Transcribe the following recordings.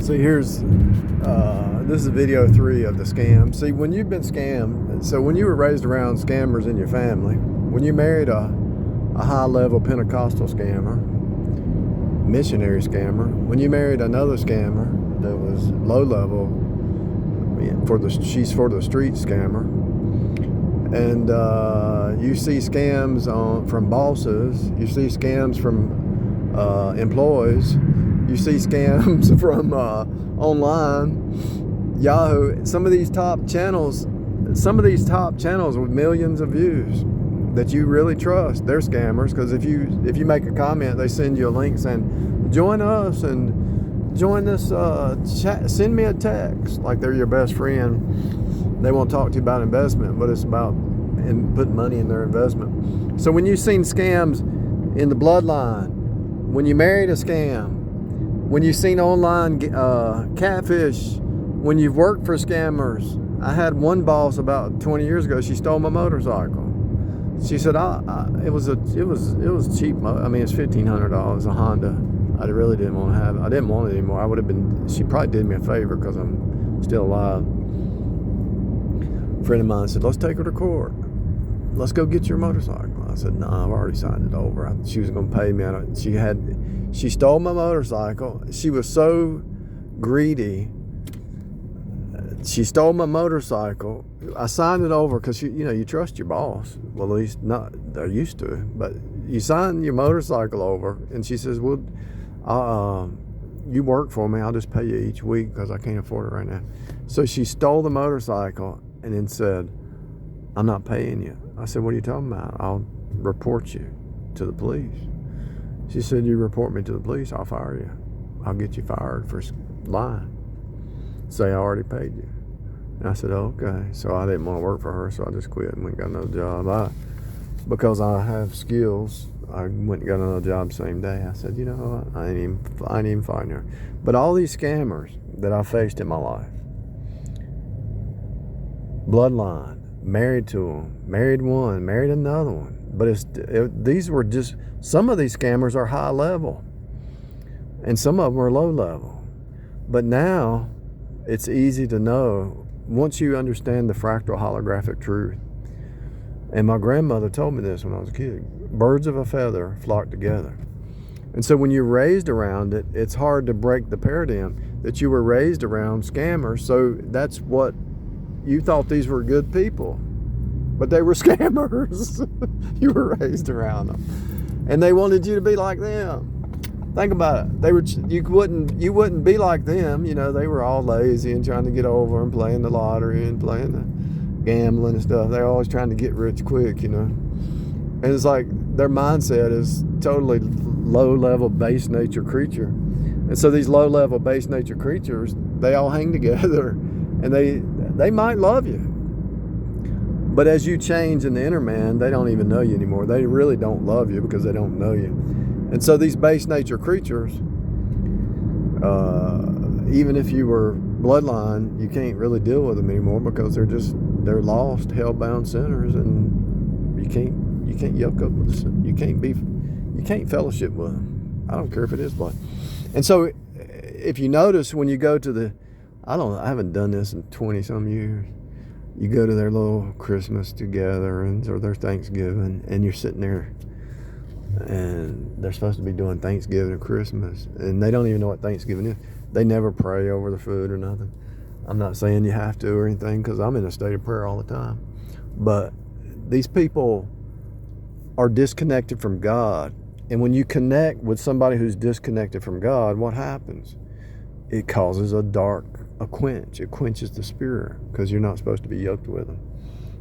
See, this is video 3 of the scam. See, when you've been scammed, so when you were raised around scammers in your family, when you married a high-level Pentecostal scammer, missionary scammer, when you married another scammer that was low-level, she's for the street scammer, and you see scams from bosses, you see scams from employees, you see scams from online, Yahoo. Some of these top channels with millions of views that you really trust, they're scammers, because if you make a comment, they send you a link saying, join us and join this chat, send me a text, like they're your best friend. They won't talk to you about investment, but it's about putting money in their investment. So when you've seen scams in the bloodline, when you married a scam, when you've seen online catfish, when you've worked for scammers. I had one boss about 20 years ago. She stole my motorcycle. She said, it was cheap. I mean, it's $1,500, a Honda. I really didn't want to have it. I didn't want it anymore. She probably did me a favor because I'm still alive. A friend of mine said, let's take her to court. Let's go get your motorcycle. I said, no, I've already signed it over. She was going to pay me. She stole my motorcycle. She was so greedy. She stole my motorcycle. I signed it over because you trust your boss. Well, at least not, they're used to it. But you sign your motorcycle over, and she says, well, you work for me. I'll just pay you each week because I can't afford it right now. So she stole the motorcycle and then said, I'm not paying you. I said, what are you talking about? I'll report you to the police. She said, you report me to the police, I'll fire you. I'll get you fired for lying. Say I already paid you. And I said, okay. So I didn't want to work for her, so I just quit and went and got another job. Because I have skills, I went and got another job the same day. I said, you know what, I ain't even fighting her. But all these scammers that I faced in my life, bloodline, married to them, married one, married another one. But these were just, some of these scammers are high level and some of them are low level. But now it's easy to know once you understand the fractal holographic truth. And my grandmother told me this when I was a kid. Birds of a feather flock together. And so when you're raised around it, it's hard to break the paradigm that you were raised around scammers. So that's what you thought, these were good people, but they were scammers. You were raised around them, and they wanted you to be like them. Think about it. You wouldn't be like them. They were all lazy and trying to get over and playing the lottery and playing the gambling and stuff. They're always trying to get rich quick, And it's like their mindset is totally low-level base nature creature. And so these low-level base nature creatures, they all hang together, and they might love you. But as you change in the inner man, they don't even know you anymore. They really don't love you because they don't know you. And so these base nature creatures, even if you were bloodline, you can't really deal with them anymore because they're lost, hell-bound sinners, and you can't yoke up with them. You can't fellowship with them. I don't care if it is blood. And so if you notice when you go to I haven't done this in 20-some years. You go to their little Christmas together or their Thanksgiving, and you're sitting there, and they're supposed to be doing Thanksgiving and Christmas, and they don't even know what Thanksgiving is. They never pray over the food or nothing. I'm not saying you have to or anything, because I'm in a state of prayer all the time. But these people are disconnected from God. And when you connect with somebody who's disconnected from God, what happens? It causes a quench. It quenches the spirit because you're not supposed to be yoked with them.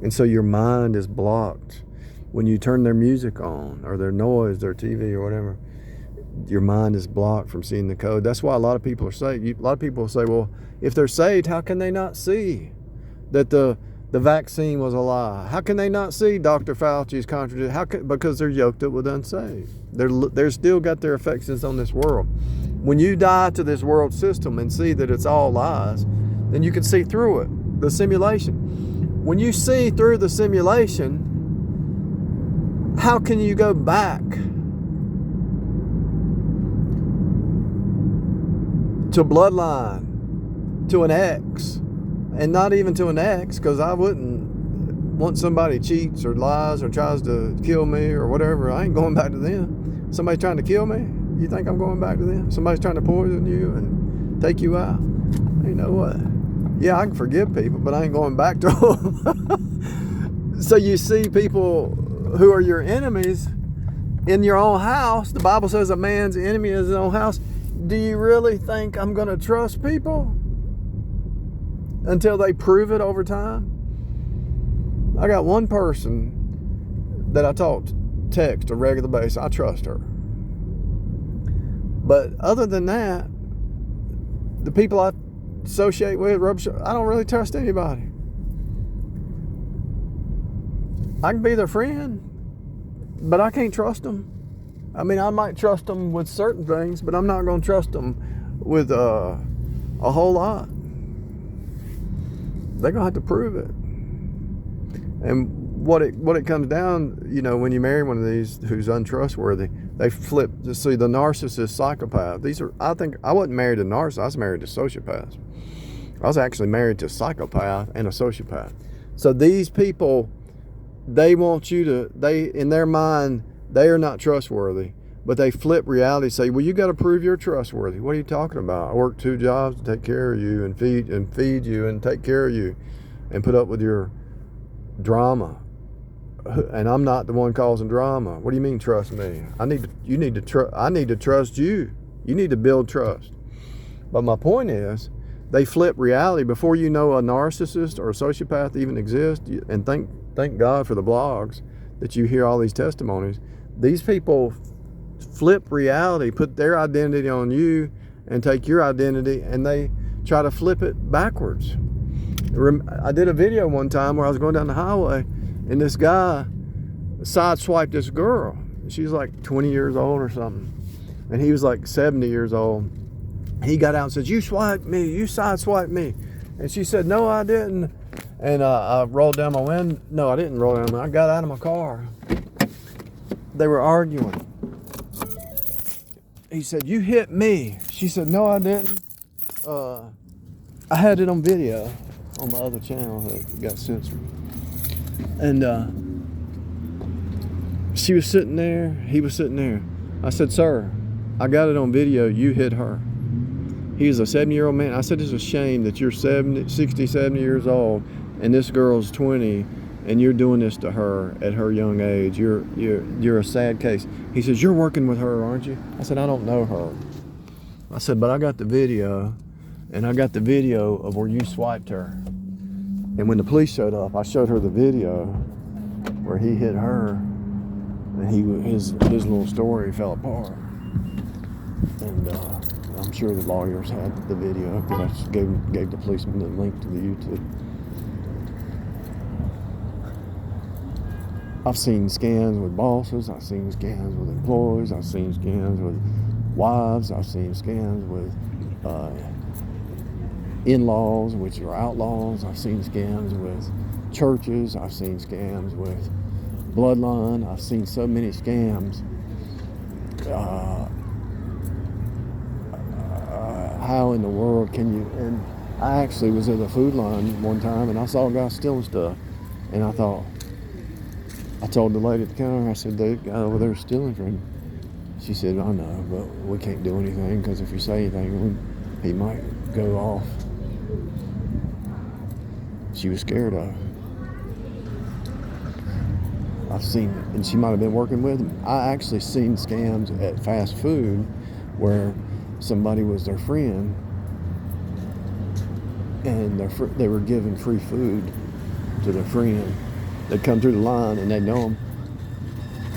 And so your mind is blocked. When you turn their music on or their noise, their TV or whatever, your mind is blocked from seeing the code. That's why a lot of people are saved. A lot of people say, well, if they're saved, how can they not see that the vaccine was a lie? How can they not see Dr. Fauci's contradiction? Because they're yoked up with unsaved. They're still got their affections on this world. When you die to this world system and see that it's all lies, then you can see through it, the simulation. When you see through the simulation, how can you go back to bloodline, to an ex, and not even to an ex, because I wouldn't. Once somebody cheats or lies or tries to kill me or whatever, I ain't going back to them. Somebody trying to kill me, you think I'm going back to them? Somebody's trying to poison you and take you out. You know what? Yeah, I can forgive people, but I ain't going back to them. So you see people who are your enemies in your own house. The Bible says a man's enemy is his own house. Do you really think I'm going to trust people until they prove it over time? I got one person that I talk to, text on a regular basis. I trust her. But other than that, the people I associate with, I don't really trust anybody. I can be their friend, but I can't trust them. I mean, I might trust them with certain things, but I'm not going to trust them with a whole lot. They're going to have to prove it. And what it comes down, you know, when you marry one of these who's untrustworthy, they flip to see the narcissist, psychopath. I think I wasn't married to narcissists. I was married to sociopaths. I was actually married to a psychopath and a sociopath. So these people, they want you to, in their mind, they are not trustworthy, but they flip reality, say, well, you got to prove you're trustworthy. What are you talking about? I work 2 jobs to take care of you and feed you and take care of you and put up with your drama, and I'm not the one causing drama. What do you mean trust me? I need to trust you. You need to build trust. But my point is, they flip reality. Before you know a narcissist or a sociopath even exists, and thank God for the blogs that you hear all these testimonies. These people flip reality, put their identity on you, and take your identity, and they try to flip it backwards. I did a video one time where I was going down the highway and this guy sideswiped this girl. She's like 20 years old or something. And he was like 70 years old. He got out and said, you swiped me, you sideswiped me. And she said, no, I didn't. And I rolled down my window. No, I didn't roll down. I got out of my car. They were arguing. He said, you hit me. She said, no, I didn't. I had it on video on my other channel that got censored. And she was sitting there, he was sitting there. I said, sir, I got it on video, you hit her. He was a 70-year-old man. I said, it's a shame that you're 60, 70 years old and this girl's 20 and you're doing this to her at her young age. You're a sad case. He says, you're working with her, aren't you? I said, I don't know her. I said, but I got the video, and I got the video of where you swiped her. And when the police showed up, I showed her the video where he hit her, and his little story fell apart. And I'm sure the lawyers had the video because I just gave the policeman the link to the YouTube. I've seen scams with bosses. I've seen scams with employees. I've seen scams with wives. I've seen scams with in-laws, which are outlaws. I've seen scams with churches. I've seen scams with bloodline. I've seen so many scams. How in the world can you? And I actually was at a Food Line one time and I saw a guy stealing stuff, and I told the lady at the counter, I said, the guy over there is stealing from him. She said, I know, but we can't do anything because if you say anything, he might go off. She was scared of it. I've seen it, and she might have been working with him. I actually seen scams at fast food where somebody was their friend and they were giving free food to their friend. They'd come through the line and they'd know them.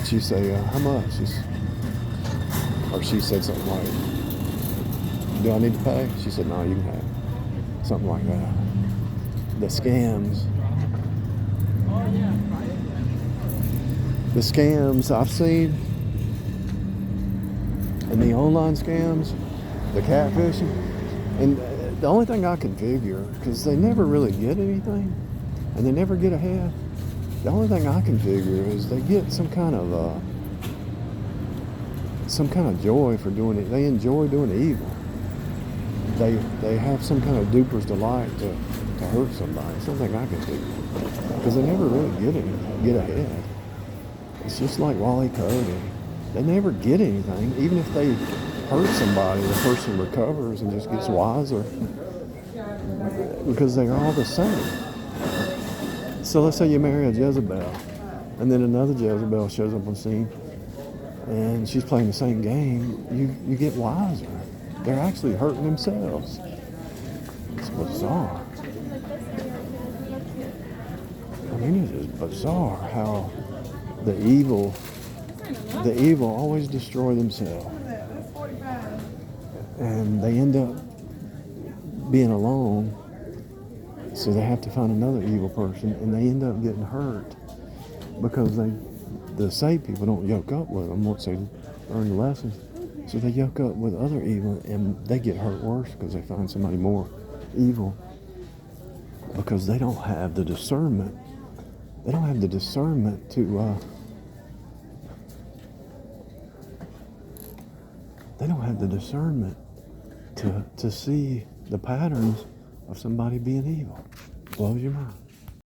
She'd say, how much? Or she said something like, do I need to pay? She said, no, you can have it. Something like that. The scams. The scams I've seen, and the online scams, the catfishing, and the only thing I can figure, because they never really get anything, and they never get ahead, the only thing I can figure is they get some kind of joy for doing it. They enjoy doing evil. they have some kind of duper's delight to hurt somebody. Something I can do, because they never really get ahead. It's just like Wally Cody. They never get anything. Even if they hurt somebody, the person recovers and just gets wiser, because they're all the same. So let's say you marry a Jezebel, and then another Jezebel shows up on scene, and she's playing the same game. You get wiser. They're actually hurting themselves. It's bizarre. I mean, it is bizarre how the evil always destroy themselves. And they end up being alone, so they have to find another evil person, and they end up getting hurt because the saved people don't yoke up with them once they learn the lessons. So they yoke up with other evil, and they get hurt worse because they find somebody more evil, because they don't have the discernment. They don't have the discernment to to see the patterns of somebody being evil. Blows your mind.